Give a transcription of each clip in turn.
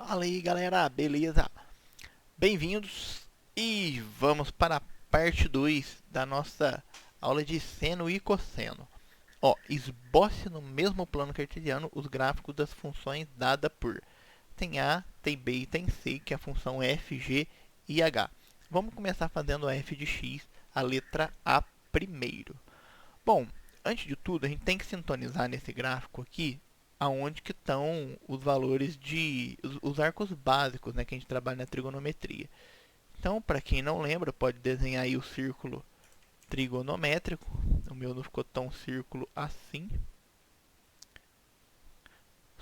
Fala aí galera, beleza? Bem-vindos e vamos para a parte 2 da nossa aula de seno e cosseno. Esboce no mesmo plano cartesiano os gráficos das funções dadas por tem A, tem B e tem C, que é a função f, g e h. Vamos começar fazendo a f de x, a letra A primeiro. Bom, antes de tudo, a gente tem que sintonizar nesse gráfico aqui aonde que estão os valores os arcos básicos, né, que a gente trabalha na trigonometria. Então, para quem não lembra, pode desenhar aí o círculo trigonométrico. O meu não ficou tão círculo assim.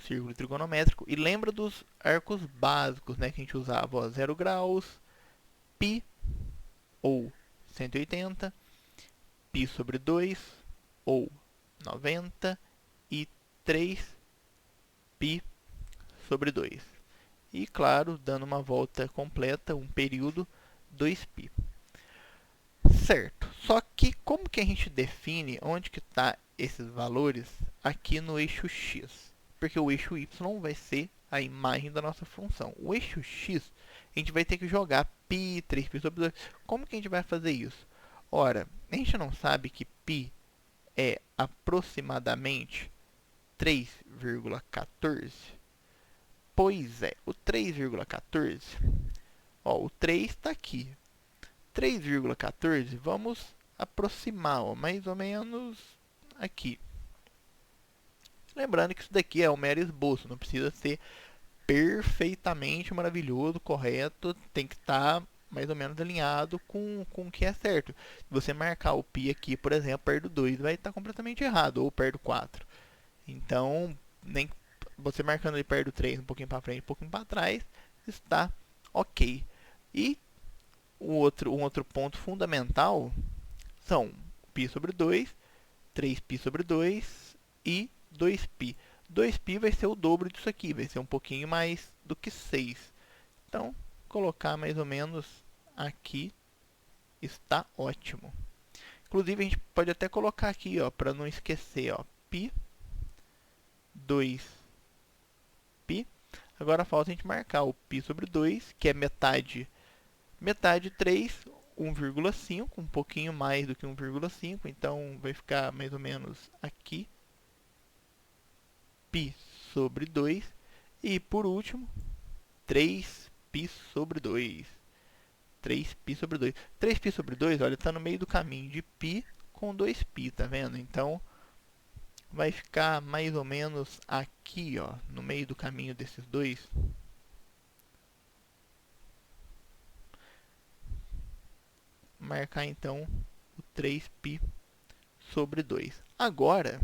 Círculo trigonométrico. E lembra dos arcos básicos, né, que a gente usava, ó, 0 graus, π ou 180, π sobre 2 ou 90 e 3π sobre 2. E, claro, dando uma volta completa, um período, 2π. Certo. Só que como que a gente define onde que está esses valores aqui no eixo x? Porque o eixo y vai ser a imagem da nossa função. O eixo x, a gente vai ter que jogar π, 3π sobre 2. Como que a gente vai fazer isso? Ora, a gente não sabe que π é aproximadamente 3,14? Pois é, o 3,14, o 3 está aqui. 3,14, vamos aproximar, mais ou menos aqui. Lembrando que isso daqui é um mero esboço, não precisa ser perfeitamente maravilhoso, correto, tem que estar mais ou menos alinhado com o que é certo. Se você marcar o π aqui, por exemplo, perto do 2, vai estar completamente errado, ou perto do 4. Então, nem você marcando ali perto do 3, um pouquinho para frente, um pouquinho para trás, está ok. E um outro ponto fundamental são π sobre 2, 3π sobre 2 e 2π. 2π vai ser o dobro disso aqui, vai ser um pouquinho mais do que 6. Então, colocar mais ou menos aqui está ótimo. Inclusive, a gente pode até colocar aqui, para não esquecer, π, 2π. Agora falta a gente marcar o π sobre 2, que é metade de 3, 1,5, um pouquinho mais do que 1,5, então vai ficar mais ou menos aqui, π sobre 2, e por último, 3π sobre 2. 3π sobre 2. 3π sobre 2, olha, está no meio do caminho de π com 2π, tá vendo? Então, vai ficar mais ou menos aqui, no meio do caminho desses dois. Marcar então o 3π sobre 2. Agora,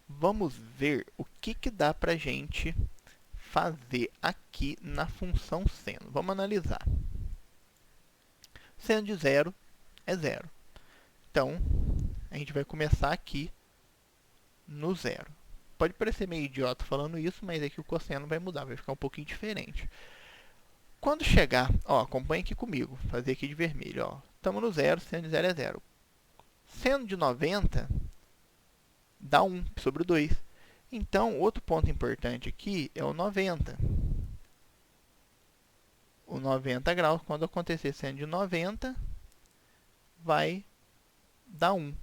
vamos ver o que dá para a gente fazer aqui na função seno. Vamos analisar. Seno de 0 é 0. Então, a gente vai começar aqui no 0. Pode parecer meio idiota falando isso, mas é que o cosseno vai mudar, vai ficar um pouquinho diferente. Quando chegar, acompanha aqui comigo, fazer aqui de vermelho, estamos no 0, seno de 0 é 0. Seno de 90 dá 1 sobre 2. Então, outro ponto importante aqui é o 90. O 90 graus, quando acontecer seno de 90, vai dar 1.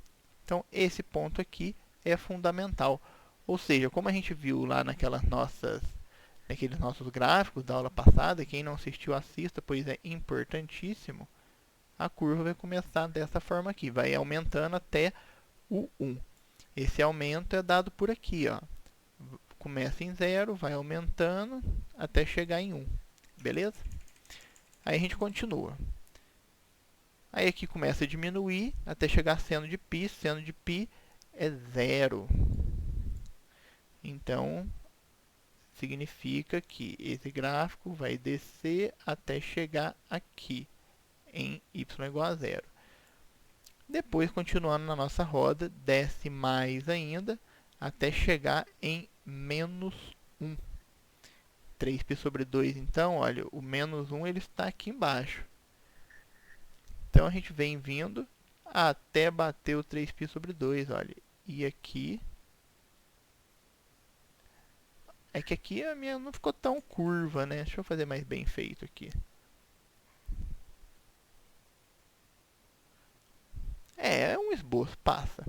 Então, esse ponto aqui é fundamental. Ou seja, como a gente viu lá naqueles nossos gráficos da aula passada, quem não assistiu, assista, pois é importantíssimo. A curva vai começar dessa forma aqui, vai aumentando até o 1. Esse aumento é dado por aqui, começa em 0, vai aumentando até chegar em 1, beleza? Aí a gente continua. Aí aqui começa a diminuir até chegar a seno de π é 0. Então, significa que esse gráfico vai descer até chegar aqui, em y igual a 0. Depois, continuando na nossa roda, desce mais ainda, até chegar em menos 1. 3π sobre 2, então, olha, o menos 1 ele está aqui embaixo. Então, a gente vem vindo até bater o 3π sobre 2, olha. E aqui É que aqui a minha não ficou tão curva, né? Deixa eu fazer mais bem feito aqui. É um esboço, passa.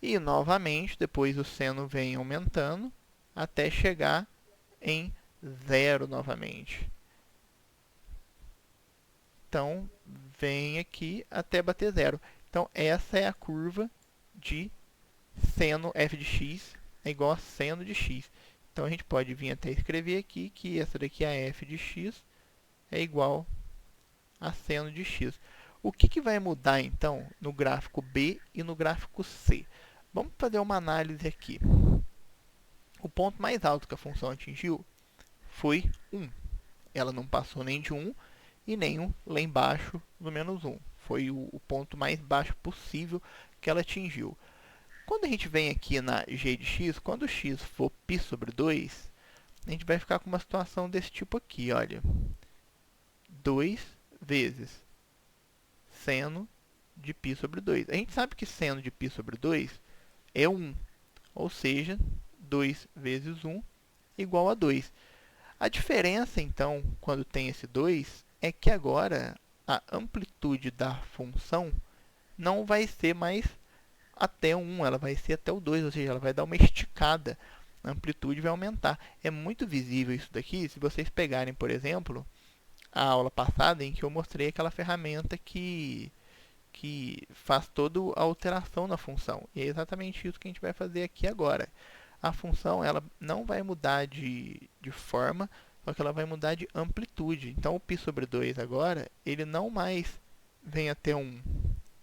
E novamente, depois o seno vem aumentando até chegar em zero novamente. Então, vem aqui até bater zero. Então, essa é a curva de seno f de x é igual a seno de x. Então, a gente pode vir até escrever aqui que essa daqui, a f de x, é igual a seno de x. O que vai mudar, então, no gráfico B e no gráfico C? Vamos fazer uma análise aqui. O ponto mais alto que a função atingiu foi 1. Ela não passou nem de 1 e nem lá embaixo do menos 1. Foi o ponto mais baixo possível que ela atingiu. Quando a gente vem aqui na g de x, quando x for π sobre 2, a gente vai ficar com uma situação desse tipo aqui, olha. 2 vezes seno de π sobre 2. A gente sabe que seno de π sobre 2 é 1, ou seja, 2 vezes 1 igual a 2. A diferença, então, quando tem esse 2, é que agora a amplitude da função não vai ser mais até o 1, ela vai ser até o 2, ou seja, ela vai dar uma esticada, a amplitude vai aumentar. É muito visível isso daqui se vocês pegarem, por exemplo, a aula passada em que eu mostrei aquela ferramenta que faz toda a alteração na função. E é exatamente isso que a gente vai fazer aqui agora. A função ela não vai mudar de forma, só que ela vai mudar de amplitude. Então, o π sobre 2 agora, ele não mais vem até 1,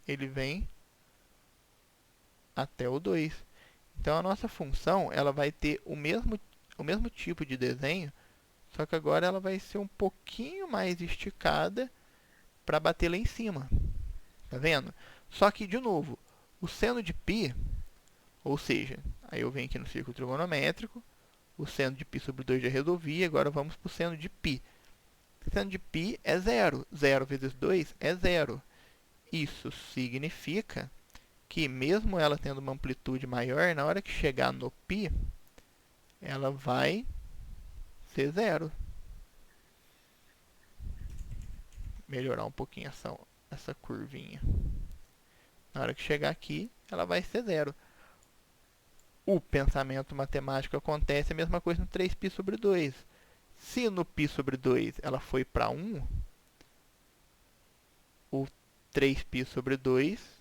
ele vem até o 2. Então, a nossa função ela vai ter o mesmo tipo de desenho, só que agora ela vai ser um pouquinho mais esticada para bater lá em cima. Tá vendo? Só que, de novo, o seno de π, ou seja, aí eu venho aqui no círculo trigonométrico, o seno de π sobre 2 já resolvi, agora vamos para o seno de π. O seno de π é zero. 0 vezes 2 é zero. Isso significa que, mesmo ela tendo uma amplitude maior, na hora que chegar no π, ela vai ser zero. Melhorar um pouquinho essa curvinha. Na hora que chegar aqui, ela vai ser zero. O pensamento matemático acontece a mesma coisa no 3π sobre 2. Se no π sobre 2 ela foi para 1, o 3π sobre 2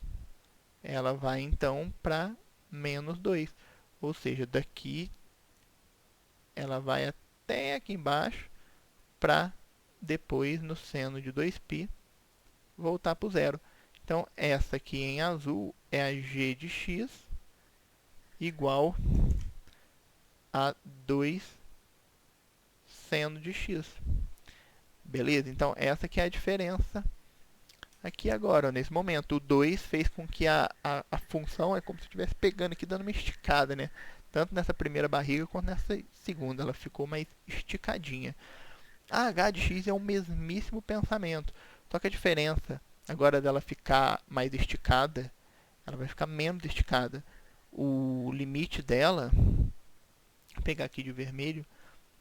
ela vai então para menos 2. Ou seja, daqui ela vai até aqui embaixo para depois, no seno de 2π, voltar para o zero. Então, essa aqui em azul é a g de x igual a 2 seno de x. Beleza? Então, essa aqui é a diferença aqui agora, nesse momento. O 2 fez com que a função é como se estivesse pegando aqui, dando uma esticada, né? Tanto nessa primeira barriga quanto nessa segunda. Ela ficou mais esticadinha. A h de x é o mesmíssimo pensamento. Só que a diferença agora dela ficar mais esticada, ela vai ficar menos esticada. O limite dela, vou pegar aqui de vermelho,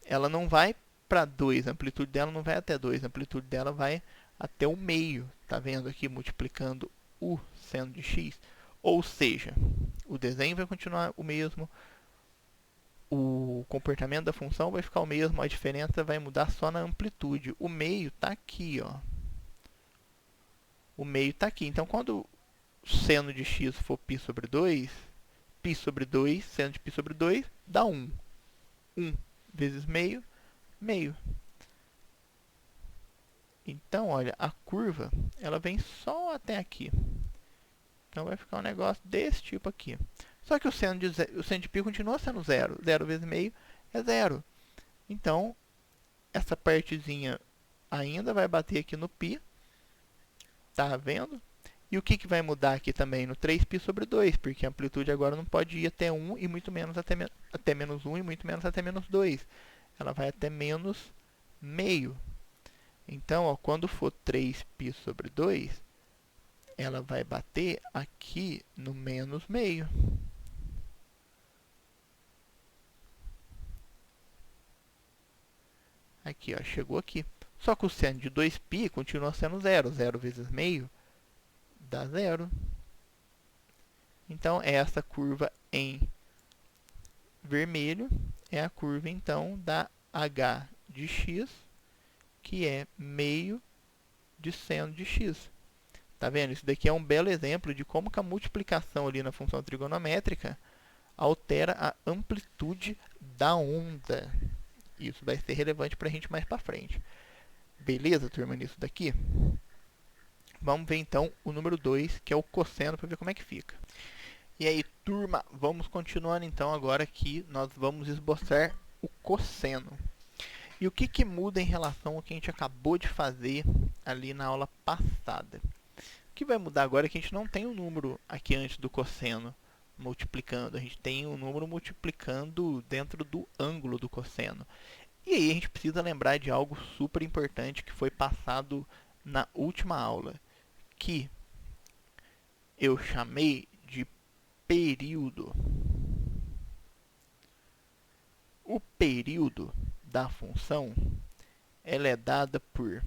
ela não vai para 2, a amplitude dela não vai até 2, a amplitude dela vai até o meio. Tá vendo aqui, multiplicando o seno de x? Ou seja, o desenho vai continuar o mesmo, o comportamento da função vai ficar o mesmo, a diferença vai mudar só na amplitude. O meio está aqui, ó. O meio está aqui. Então, quando o seno de x for π sobre 2, π sobre 2, seno de π sobre 2, dá 1. 1 vezes meio, meio. Então, olha, a curva, ela vem só até aqui. Então, vai ficar um negócio desse tipo aqui. Só que o seno de π continua sendo zero. 0 vezes meio é zero. Então, essa partezinha ainda vai bater aqui no π. Tá vendo? E o que vai mudar aqui também? No 3π sobre 2, porque a amplitude agora não pode ir até 1 e muito menos até menos 1 e muito menos até menos 2. Ela vai até menos meio. Então, ó, quando for 3π sobre 2, ela vai bater aqui no menos meio. Aqui, ó, chegou aqui. Só que o seno de 2π continua sendo zero. 0 vezes meio dá zero. Então, essa curva em vermelho é a curva, então, da h de x, que é meio de seno de x. Tá vendo? Isso daqui é um belo exemplo de como que a multiplicação ali na função trigonométrica altera a amplitude da onda. Isso vai ser relevante para a gente mais para frente. Beleza, turma, nisso daqui? Vamos ver então o número 2, que é o cosseno, para ver como é que fica. E aí, turma, vamos continuando então agora que nós vamos esboçar o cosseno. E o que, que muda em relação ao que a gente acabou de fazer ali na aula passada? O que vai mudar agora é que a gente não tem um número aqui antes do cosseno multiplicando. A gente tem um número multiplicando dentro do ângulo do cosseno. E aí a gente precisa lembrar de algo super importante que foi passado na última aula, que eu chamei de período. O período da função ela é dada por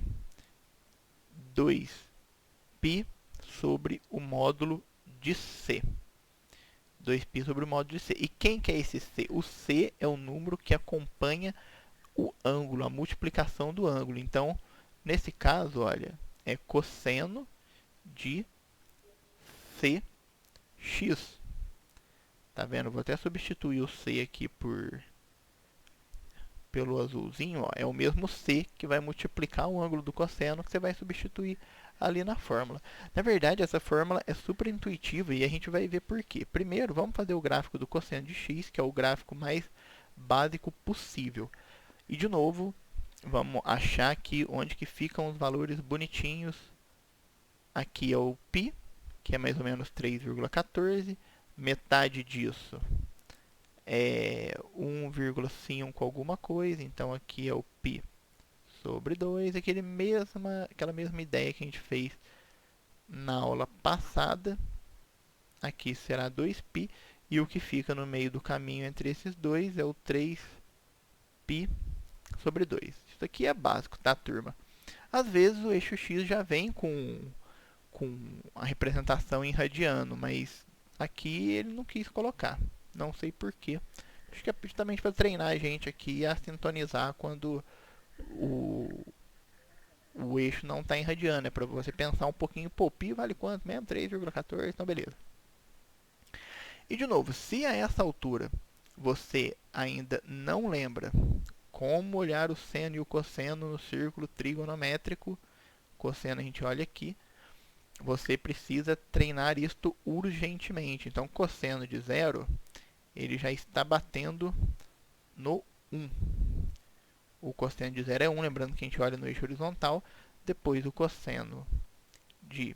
2π sobre o módulo de c. 2π sobre o módulo de c. E quem que é esse c? O c é o número que acompanha o ângulo, a multiplicação do ângulo. Então, nesse caso, olha, é cosseno de cx. Tá vendo? Vou até substituir o c aqui pelo azulzinho, ó. É o mesmo c que vai multiplicar o ângulo do cosseno que você vai substituir ali na fórmula. Na verdade, essa fórmula é super intuitiva e a gente vai ver por quê. Primeiro, vamos fazer o gráfico do cosseno de x, que é o gráfico mais básico possível. E, de novo, vamos achar aqui onde que ficam os valores bonitinhos. Aqui é o π, que é mais ou menos 3,14. Metade disso é 1,5 alguma coisa. Então, aqui é o π sobre 2. Aquela mesma ideia que a gente fez na aula passada. Aqui será 2π. E o que fica no meio do caminho entre esses dois é o 3π sobre 2. Isso aqui é básico, tá, turma? Às vezes o eixo x já vem com a representação em radiano, mas aqui ele não quis colocar. Não sei porquê. Acho que é justamente para treinar a gente aqui a sintonizar quando o eixo não está em radiano. É para você pensar um pouquinho, pô, π vale quanto mesmo? 3,14, então beleza. E de novo, se a essa altura você ainda não lembra como olhar o seno e o cosseno no círculo trigonométrico, cosseno a gente olha aqui, você precisa treinar isto urgentemente. Então, cosseno de 0, ele já está batendo no 1. O cosseno de 0 é 1, lembrando que a gente olha no eixo horizontal. Depois, o cosseno de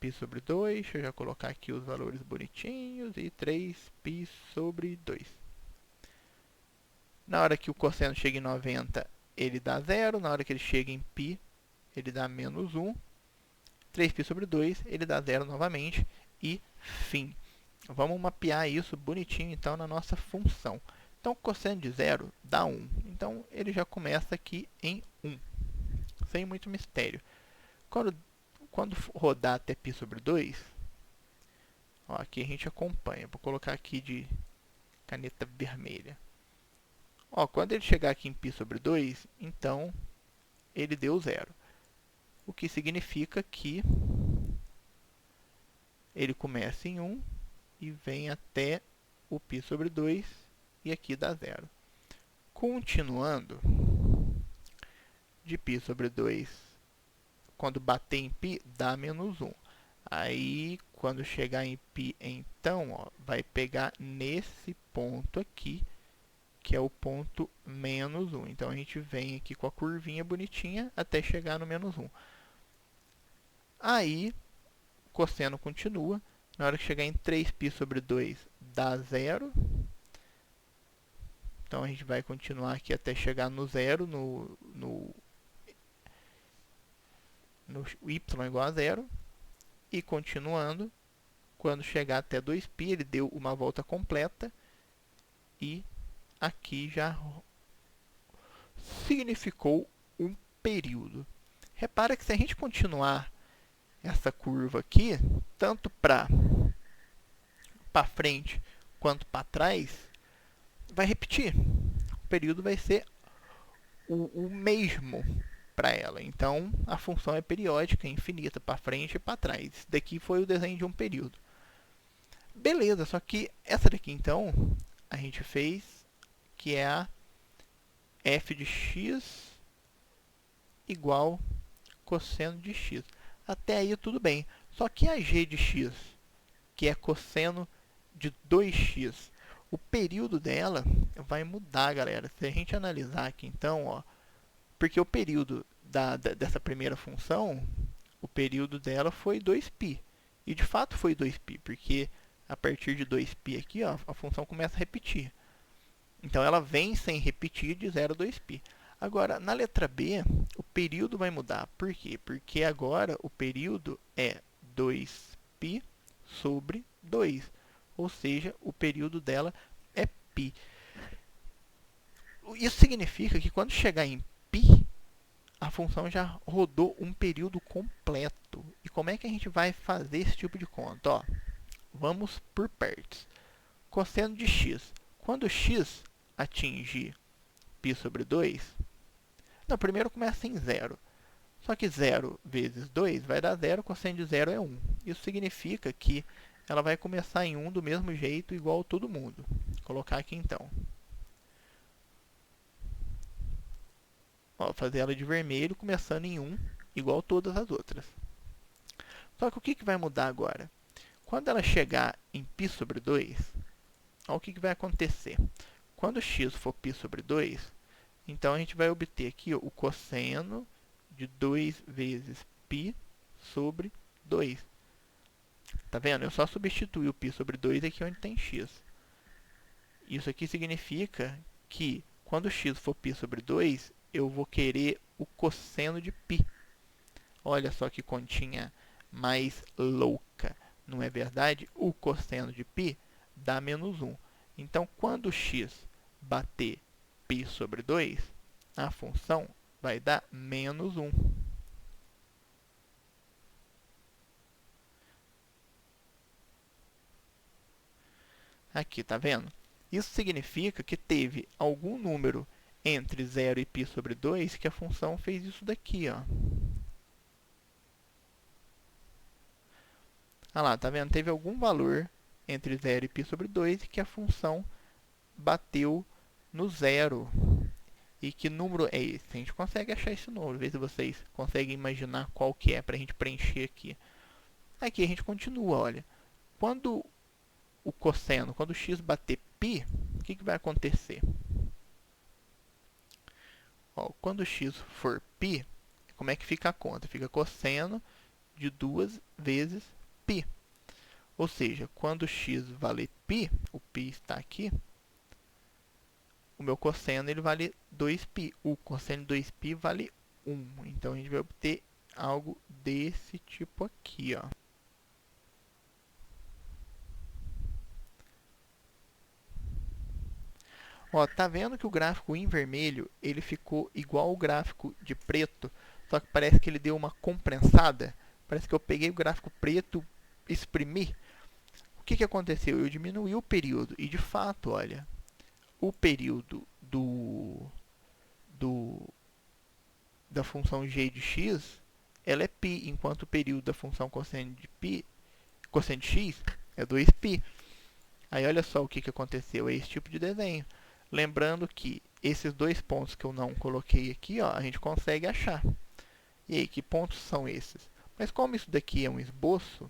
π sobre 2, deixa eu já colocar aqui os valores bonitinhos, e 3π sobre 2. Na hora que o cosseno chega em 90, ele dá 0. Na hora que ele chega em π, ele dá menos 1. 3π sobre 2, ele dá 0 novamente. E fim. Vamos mapear isso bonitinho, então, na nossa função. Então, o cosseno de 0 dá 1. Então, ele já começa aqui em 1. Sem muito mistério. Quando rodar até π sobre 2, ó, aqui a gente acompanha. Vou colocar aqui de caneta vermelha. Ó, quando ele chegar aqui em π sobre 2, então ele deu 0. O que significa que ele começa em 1 e vem até o π sobre 2 e aqui dá 0. Continuando, de π sobre 2, quando bater em π, dá menos 1. Aí, quando chegar em π, então, ó, vai pegar nesse ponto aqui, que é o ponto menos 1. Então, a gente vem aqui com a curvinha bonitinha até chegar no menos 1. Aí, o cosseno continua. Na hora que chegar em 3π sobre 2, dá 0. Então, a gente vai continuar aqui até chegar no 0, no y igual a 0. E continuando, quando chegar até 2π, ele deu uma volta completa. E aqui já... Se significou um período? Repara que se a gente continuar essa curva aqui, tanto para frente quanto para trás, vai repetir. O período vai ser o mesmo para ela. Então, a função é periódica, infinita, para frente e para trás. Isso daqui foi o desenho de um período. Beleza, só que essa daqui, então, a gente fez, que é a f de x igual cosseno de x. Até aí tudo bem. Só que a g de x, que é cosseno de 2x, o período dela vai mudar, galera. Se a gente analisar aqui, então, ó, porque o período dessa primeira função, o período dela foi 2π. E de fato foi 2π, porque a partir de 2π aqui, ó, a função começa a repetir. Então ela vem sem repetir de 0 a 2π. Agora, na letra B, o período vai mudar. Por quê? Porque agora o período é 2π sobre 2. Ou seja, o período dela é π. Isso significa que quando chegar em π, a função já rodou um período completo. E como é que a gente vai fazer esse tipo de conta? Ó, vamos por partes. Cosseno de x. Quando x atingir π sobre 2, não, primeiro começa em 0. Só que 0 vezes 2 vai dar 0, cosseno de 0 é 1. Isso significa que ela vai começar em 1 do mesmo jeito, igual a todo mundo. Vou colocar aqui então. Ó, fazer ela de vermelho, começando em 1, igual a todas as outras. Só que o que vai mudar agora? Quando ela chegar em π sobre 2, ó, o que vai acontecer? Quando x for π sobre 2, então a gente vai obter aqui, ó, o cosseno de 2 vezes π sobre 2. Tá vendo? Eu só substituí o π sobre 2 aqui onde tem x. Isso aqui significa que quando x for π sobre 2, eu vou querer o cosseno de π. Olha só que continha mais louca. Não é verdade? O cosseno de π dá menos 1. Então, quando x bater π sobre 2, a função vai dar menos 1. Aqui, tá vendo? Isso significa que teve algum número entre 0 e π sobre 2 que a função fez isso daqui, ó. Ah lá, tá vendo? Teve algum valor entre 0 e π sobre 2 que a função bateu no zero. E que número é esse? A gente consegue achar esse número. Vê se vocês conseguem imaginar qual que é para a gente preencher aqui. Aqui a gente continua, olha. Quando o cosseno, quando x bater π, o que vai acontecer? Ó, quando x for π, como é que fica a conta? Fica cosseno de 2 vezes π. Ou seja, quando x valer π, o π está aqui, o meu cosseno ele vale 2π. O cosseno de 2π vale 1. Então, a gente vai obter algo desse tipo aqui, ó. Ó, tá vendo que o gráfico em vermelho, ele ficou igual ao gráfico de preto, só que parece que ele deu uma comprensada. Parece que eu peguei o gráfico preto, exprimi. O que aconteceu? Eu diminuí o período. E, de fato, olha, o período da função g de x, ela é π, enquanto o período da função cosseno de x é 2π. Aí olha só o que aconteceu, é esse tipo de desenho. Lembrando que esses dois pontos que eu não coloquei aqui, ó, a gente consegue achar. E aí, que pontos são esses? Mas como isso daqui é um esboço,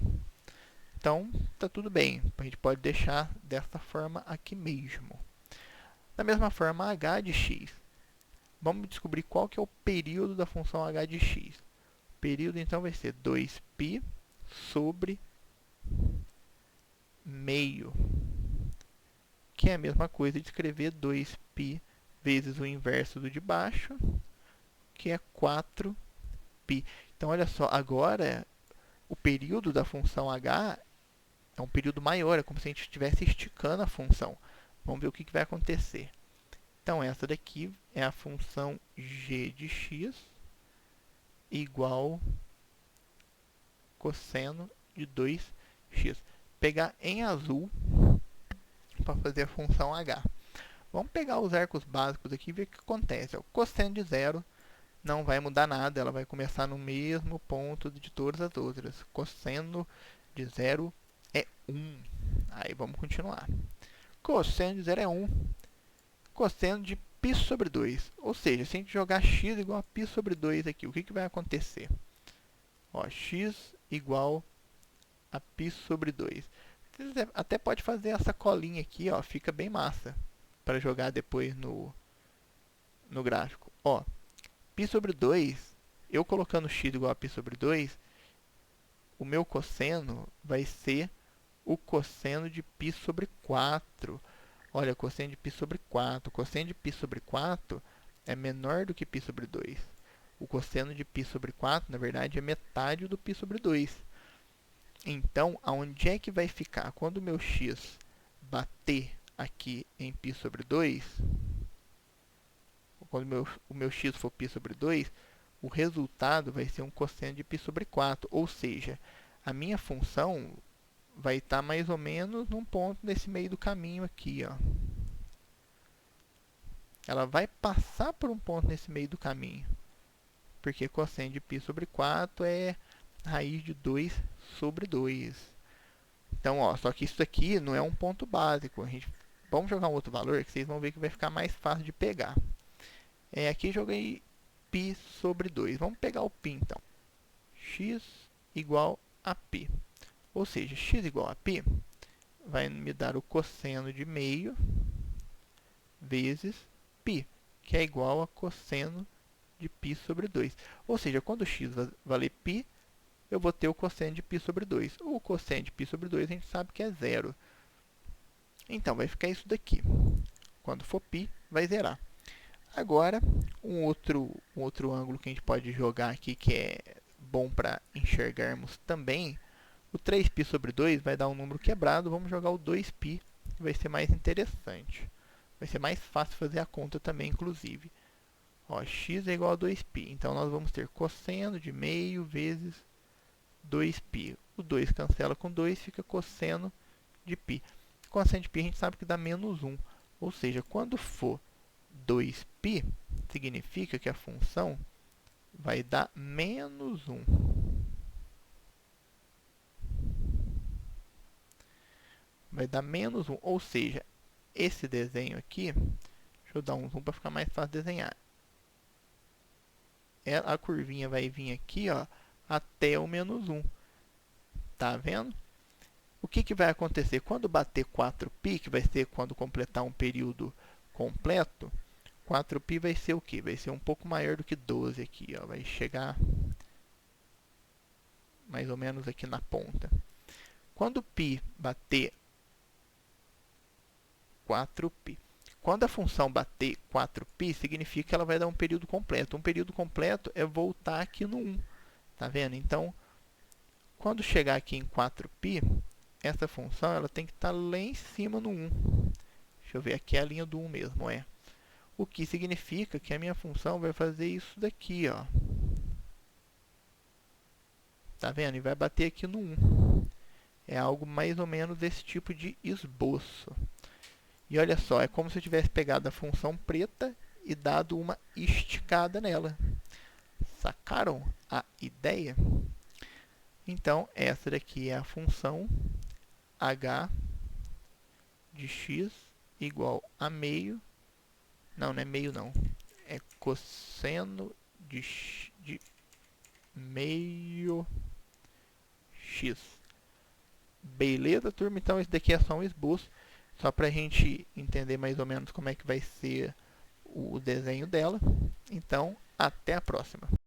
então tá tudo bem. A gente pode deixar dessa forma aqui mesmo. Da mesma forma, h de x. Vamos descobrir qual que é o período da função h de x. O período, então, vai ser 2π sobre meio, que é a mesma coisa de escrever 2π vezes o inverso do de baixo, que é 4π. Então, olha só, agora o período da função h é um período maior, é como se a gente estivesse esticando a função. Vamos ver o que vai acontecer. Então, essa daqui é a função g de x igual cosseno de 2x. Pegar em azul para fazer a função h. Vamos pegar os arcos básicos aqui e ver o que acontece. O cosseno de 0 não vai mudar nada, ela vai começar no mesmo ponto de todas as outras. Cosseno de 0 é 1. Aí vamos continuar. Cosseno de 0 é 1. Cosseno de π sobre 2. Ou seja, se a gente jogar x igual a π sobre 2 aqui, o que vai acontecer? Ó, x igual a π sobre 2. Você até pode fazer essa colinha aqui, ó, fica bem massa para jogar depois no gráfico. Ó, π sobre 2, eu colocando x igual a π sobre 2, o meu cosseno vai ser o cosseno de π sobre 4. Olha, cosseno de π sobre 4. O cosseno de π sobre 4 é menor do que π sobre 2. O cosseno de π sobre 4, na verdade, é metade do π sobre 2. Então, aonde é que vai ficar? Quando o meu x bater aqui em π sobre 2, quando o meu x for π sobre 2, o resultado vai ser um cosseno de π sobre 4. Ou seja, a minha função vai estar mais ou menos num ponto nesse meio do caminho aqui, ó. Ela vai passar por um ponto nesse meio do caminho, porque cosseno de π sobre 4 é raiz de 2 sobre 2. Então, ó, só que isso aqui não é um ponto básico. Vamos jogar um outro valor que vocês vão ver que vai ficar mais fácil de pegar. Aqui joguei π sobre 2. Vamos pegar o π, então. X igual a π. Ou seja, x igual a π vai me dar o cosseno de meio vezes π, que é igual a cosseno de π sobre 2. Ou seja, quando x valer π, eu vou ter o cosseno de π sobre 2. O cosseno de π sobre 2 a gente sabe que é zero. Então, vai ficar isso daqui. Quando for π, vai zerar. Agora, um outro ângulo que a gente pode jogar aqui, que é bom para enxergarmos também, o 3π sobre 2 vai dar um número quebrado. Vamos jogar o 2π, vai ser mais interessante. Vai ser mais fácil fazer a conta também, inclusive. Ó, x é igual a 2π. Então, nós vamos ter cosseno de meio vezes 2π. O 2 cancela com 2, fica cosseno de π. Cosseno de π a gente sabe que dá menos 1. Ou seja, quando for 2π, significa que a função vai dar menos 1. Vai dar menos 1. Ou seja, esse desenho aqui, deixa eu dar um zoom para ficar mais fácil de desenhar. A curvinha vai vir aqui, ó, até o menos 1. Tá vendo? O que vai acontecer? Quando bater 4π, que vai ser quando completar um período completo, 4π vai ser o quê? Vai ser um pouco maior do que 12 aqui, ó. Vai chegar mais ou menos aqui na ponta. Quando π bater 4π. Quando a função bater 4π, significa que ela vai dar um período completo. Um período completo é voltar aqui no 1. Tá vendo? Então, quando chegar aqui em 4π, essa função ela tem que estar lá em cima no 1. Deixa eu ver, aqui é a linha do 1 mesmo, é. O que significa que a minha função vai fazer isso daqui, ó. Tá vendo? E vai bater aqui no 1. É algo mais ou menos desse tipo de esboço. E olha só, é como se eu tivesse pegado a função preta e dado uma esticada nela. Sacaram a ideia? Então, essa daqui é a função h de x igual a meio. Não é meio não. É cosseno de meio x. Beleza, turma? Então, esse daqui é só um esboço. Só para a gente entender mais ou menos como é que vai ser o desenho dela. Então, até a próxima.